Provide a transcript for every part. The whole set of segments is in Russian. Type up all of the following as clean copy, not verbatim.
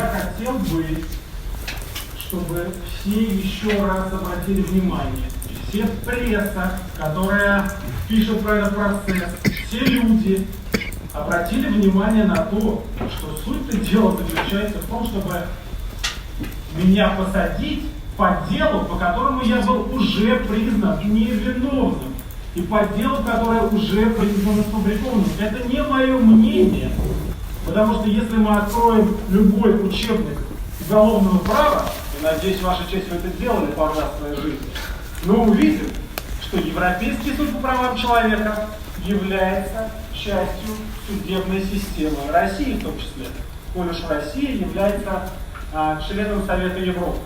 я хотел бы, чтобы все еще раз обратили внимание, все пресса, которая пишет про этот процесс, все люди обратили внимание на то, что суть-то дела заключается в том, чтобы меня посадить по делу, по которому я был уже признан невиновным, и по делу, которое уже признано сфабрикованным. Это не мое мнение, потому что если мы откроем любой учебник уголовного права, и надеюсь, Ваша честь, вы это делали пару раз в своей жизни, мы увидим, что Европейский суд по правам человека является частью судебной системы России, в том числе, коль уж Россия является членом Совета Европы.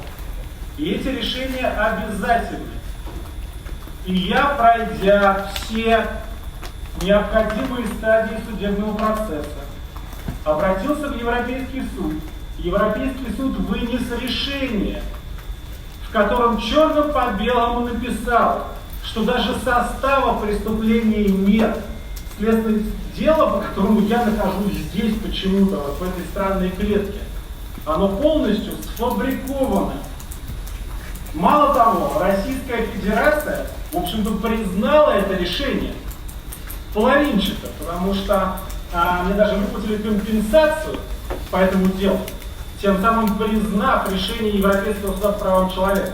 И эти решения обязательны. И я, пройдя все необходимые стадии судебного процесса, обратился в Европейский суд. Европейский суд вынес решение, в котором черным по белому написал, что даже состава преступления нет. Следствие дела, по которому я нахожусь здесь почему-то, вот в этой странной клетке, оно полностью сфабриковано. Мало того, Российская Федерация, в общем-то, признала это решение половинчато, потому что мне даже выплатили компенсацию по этому делу, тем самым признав решение Европейского суда по правам человека.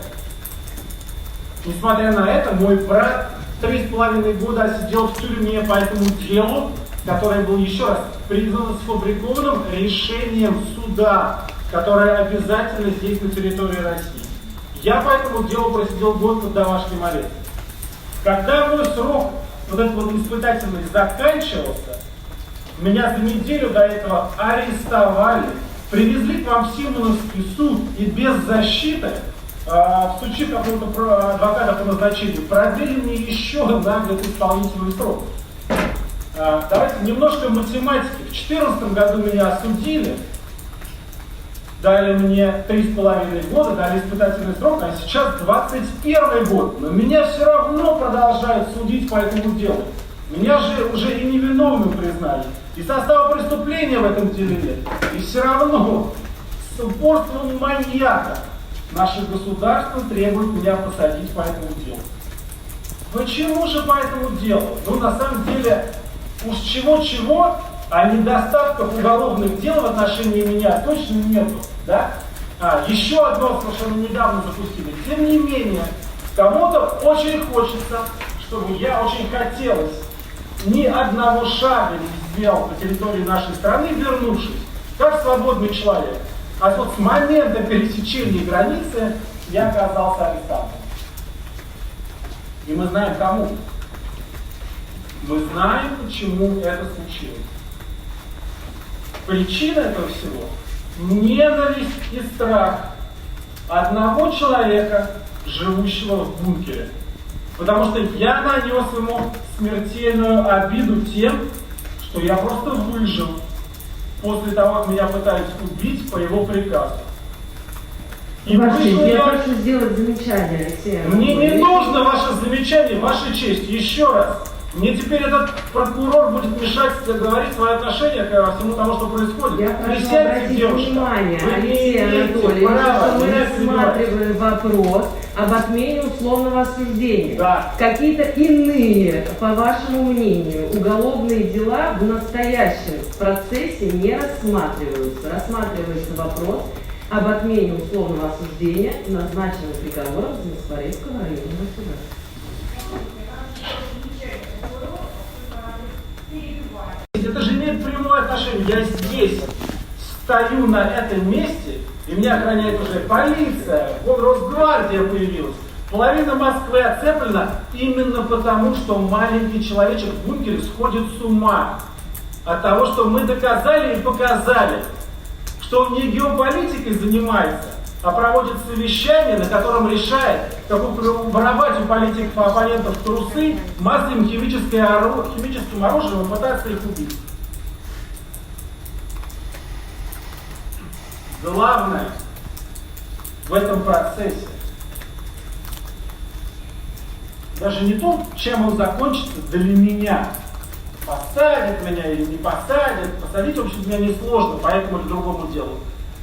Несмотря на это, мой брат 3,5 года сидел в тюрьме по этому делу, которое было еще раз признано сфабрикованным решением суда, которое обязательно здесь на территории России. Я по этому делу просидел год под домашним арестом. Когда мой срок, вот этот вот испытательный, заканчивался, меня за неделю до этого арестовали, привезли к вам в Симоновский суд и без защиты, всучив какого-то адвоката по назначению, продлили мне еще на год исполнительный срок. Давайте немножко математики. В 2014 году меня осудили, дали мне 3,5 года, дали испытательный срок, а сейчас 21 год. Но меня все равно продолжают судить по этому делу. Меня же уже и невиновным признали. И состава преступления в этом деле нет. И все равно с упорством маньяка наше государство требует меня посадить по этому делу. Почему же по этому делу? Ну, на самом деле, уж чего-чего, а недостатков уголовных дел в отношении меня точно нету. Да? Еще одно совершенно недавно запустили. Тем не менее, кому-то очень хочется, чтобы я очень хотелось, ни одного шага не сделал по территории нашей страны, вернувшись, как свободный человек. А вот с момента пересечения границы я оказался арестантом. И мы знаем кому. Мы знаем, почему это случилось. Причина этого всего – ненависть и страх одного человека, живущего в бункере. Потому что я нанес ему смертельную обиду тем, что я просто выжил после того, как меня пытались убить по его приказу. И я прошу сделать замечание, Алексей. Мне не нужно ваше замечание, Ваша честь, еще раз. Мне теперь этот прокурор будет мешать говорить свое отношение ко всему тому, что происходит. Я прошу обратить внимание, Алексей Анатольевич, что мы рассматриваем вопрос об отмене условного осуждения. Да. Какие-то иные, по вашему мнению, уголовные дела в настоящем процессе не рассматриваются. Рассматривается вопрос об отмене условного осуждения, назначенного приговором Замоскворецкого районного суда. Это же имеет прямое отношение. Я здесь стою на этом месте, и меня охраняет уже полиция, Росгвардия появилась. Половина Москвы оцеплена именно потому, что маленький человечек в бункере сходит с ума от того, что мы доказали и показали, что он не геополитикой занимается, а проводит совещание, на котором решает, как воровать у политиков оппонентов трусы массовым химическим оружием и пытаться их убить. Главное в этом процессе даже не то, чем он закончится для меня. Посадят меня или не посадят. Посадить, в общем, меня несложно по этому или другому делу.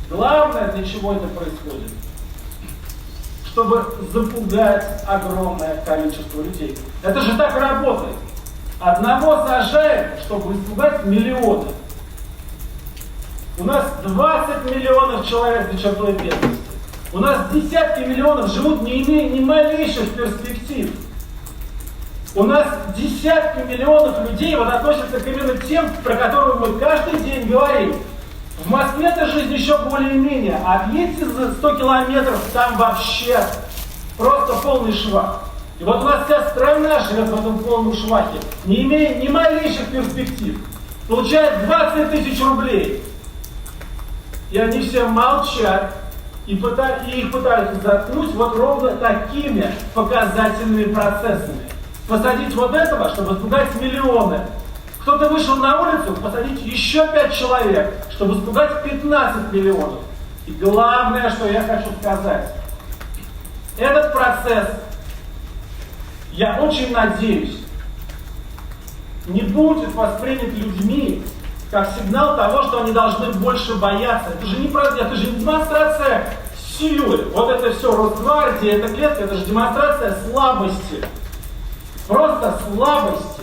Главное, для чего это происходит? Чтобы запугать огромное количество людей. Это же так работает. Одного сажают, чтобы испугать миллионы. У нас 20 миллионов человек за чертой бедности. У нас десятки миллионов живут, не имея ни малейших перспектив. У нас десятки миллионов людей вот относятся к именно тем, про которые мы каждый день говорим. В Москве-то жизнь еще более-менее. Отъедьте за 100 километров, там вообще просто полный швах. И вот у нас вся страна живет в этом полном швахе, не имея ни малейших перспектив. Получает 20 тысяч рублей. И они все молчат. И их пытаются заткнуть вот ровно такими показательными процессами. Посадить вот этого, чтобы испугать миллионы. Кто-то вышел на улицу, посадить еще 5 человек, чтобы испугать 15 миллионов. И главное, что я хочу сказать. Этот процесс, я очень надеюсь, не будет воспринят людьми как сигнал того, что они должны больше бояться. Это же не демонстрация силы. Вот это все Росгвардия, эта клетка, это же демонстрация слабости. Просто слабости.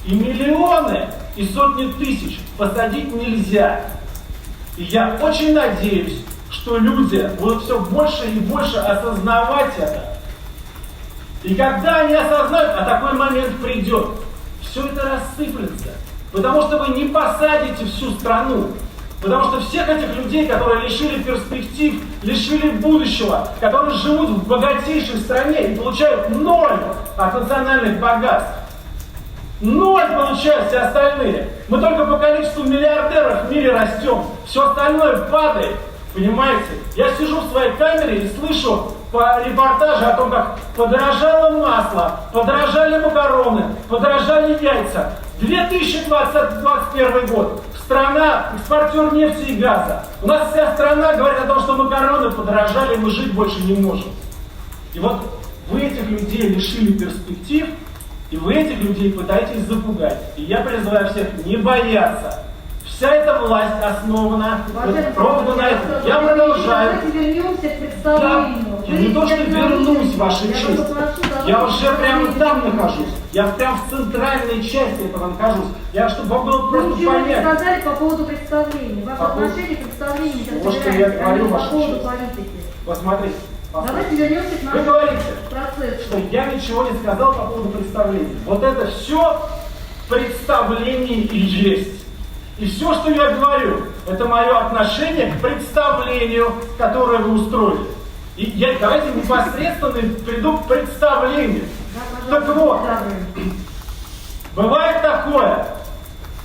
И миллионы, и сотни тысяч посадить нельзя. И я очень надеюсь, что люди будут все больше и больше осознавать это. И когда они осознают, а такой момент придет, все это рассыплется. Потому что вы не посадите всю страну. Потому что всех этих людей, которые лишили перспектив, лишили будущего, которые живут в богатейшей стране и получают 0 от национальных богатств. 0 получают все остальные. Мы только по количеству миллиардеров в мире растем. Все остальное падает. Понимаете? Я сижу в своей камере и слышу по репортажу о том, как подорожало масло, подорожали макароны, подорожали яйца. 2021 год. Страна экспортер нефти и газа. У нас вся страна говорит о том, что макароны подорожали, мы жить больше не можем. И вот вы этих людей лишили перспектив, и вы этих людей пытаетесь запугать. И я призываю всех не бояться. Вся эта власть основана ровно на этом. Я продолжаю. Я не то, что вернусь, ваша честь. Я уже прямо там нахожусь. Я прям в центральной части этого нахожусь. Я, чтобы вам было просто понять. Вы сказали по поводу представления. Ваше отношение к представлению. Вот что я говорю, ваша честь. Посмотрите. Давайте вернемся к Вы нашему говорите, процессу. что я ничего не сказал по поводу представления. Вот это все представление и есть. И все, что я говорю, это мое отношение к представлению, которое вы устроили. И давайте непосредственно приду к представлению. Да, Так вот, бывает такое,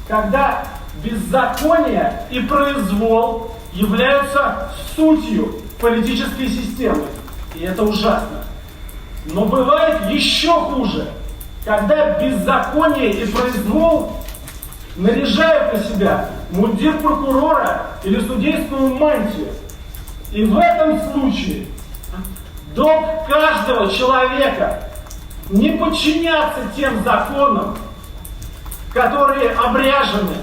когда беззаконие и произвол являются сутью политической системы. И это ужасно. Но бывает еще хуже, когда беззаконие и произвол наряжают на себя мундир прокурора или судейскую мантию. И в этом случае долг каждого человека не подчиняться тем законам, которые обряжены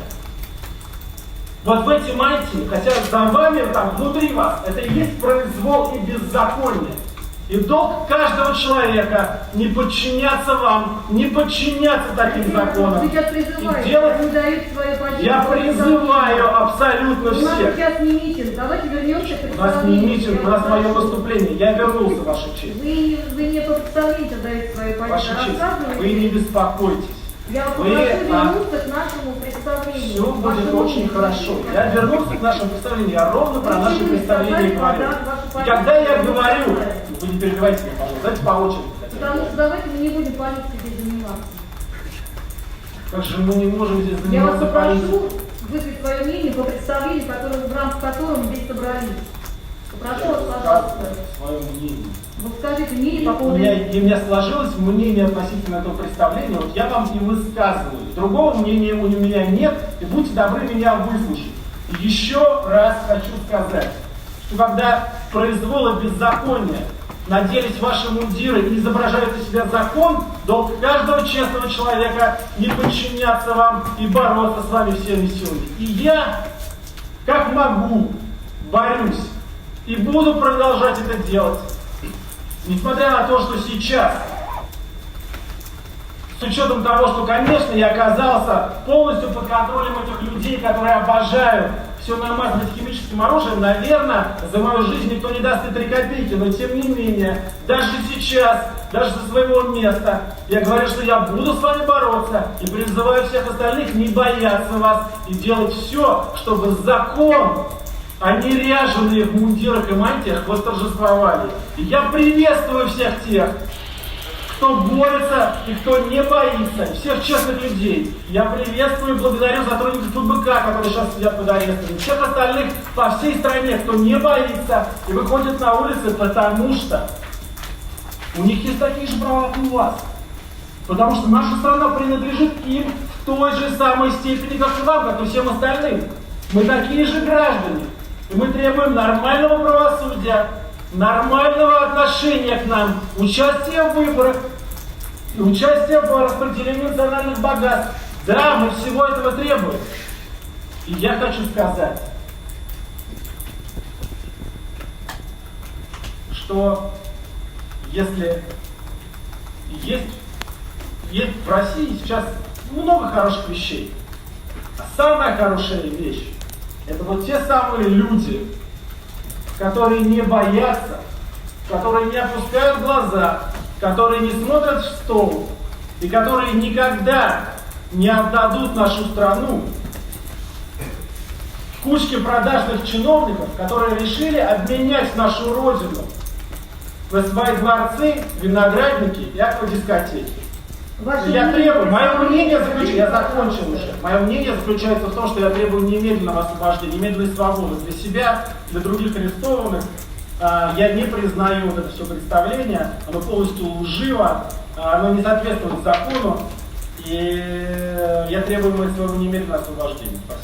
вот в эти мантии, хотя за вами, там, внутри вас, это и есть произвол и беззаконие. И долг каждого человека не подчиняться вам, не подчиняться таким законам. И делать... Я призываю абсолютно У нас всех. сейчас не митинг. Давайте вернемся к У нас не митинг, у нас мое выступление. выступление. Я вернулся, ваша честь. Вы не по представлению даете свою позицию. Ваша честь, вы не беспокойтесь. Я вас Вы, прошу вернуться к нашему представлению. Все будет Вашему очень мнению. хорошо. Я вернулся к нашему представлению, я ровно про Вы наше ничего не представление сказали, говорю. да, вашу И когда я позицию говорю, не сказали. вы не перебивайте меня, пожалуйста, давайте по очереди. Потому что давайте мы не будем политикой заниматься. Как же мы не можем здесь Я вас заниматься политикой? попрошу высказать свое мнение по представлению, в рамках которого мы здесь собрались. Попрошу вас, пожалуйста. Свое мнение. Вы скажите мнение по У поводу... меня сложилось мнение относительно этого представления, вот я вам и высказываю. Другого мнения у меня нет, и будьте добры меня выслушать. И еще раз хочу сказать, что когда произвол и беззаконие наделись ваши мундиры и изображают из себя закон, долг каждого честного человека не подчиняться вам и бороться с вами всеми силами. И я, как могу, борюсь и буду продолжать это делать. Несмотря на то, что сейчас, с учетом того, что, конечно, я оказался полностью под контролем этих людей, которые обожают все намазывать химическим оружием, наверное, за мою жизнь никто не даст и 3 копейки, но тем не менее, даже сейчас, даже со своего места, я говорю, что я буду с вами бороться и призываю всех остальных не бояться вас и делать все, чтобы закон, а не ряженые в мундирах и мантиях, восторжествовали. И я приветствую всех тех, кто борется и кто не боится, всех честных людей. Я приветствую и благодарю сотрудников ФБК, которые сейчас сидят под арестом, всех остальных по всей стране, кто не боится и выходит на улицы, потому что у них есть такие же права, как у вас. Потому что наша страна принадлежит им в той же самой степени, как и вам, как и всем остальным. Мы такие же граждане. И мы требуем нормального правосудия, нормального отношения к нам, участия в выборах, участия в распределении национальных богатств. Да, мы всего этого требуем. И я хочу сказать, что если есть в России сейчас много хороших вещей, а самая хорошая вещь — это вот те самые люди, которые не боятся, которые не опускают глаза, которые не смотрят в стол и которые никогда не отдадут нашу страну кучке продажных чиновников, которые решили обменять нашу родину на свои дворцы, виноградники и аквадискотеки. Я требую, мое мнение заключается, я закончил уже, мое мнение заключается в том, что я требую немедленного освобождения, немедленной свободы для себя, для других арестованных. Я не признаю вот это все представление, оно полностью лживо, оно не соответствует закону, и я требую своего немедленного освобождения. Спасибо.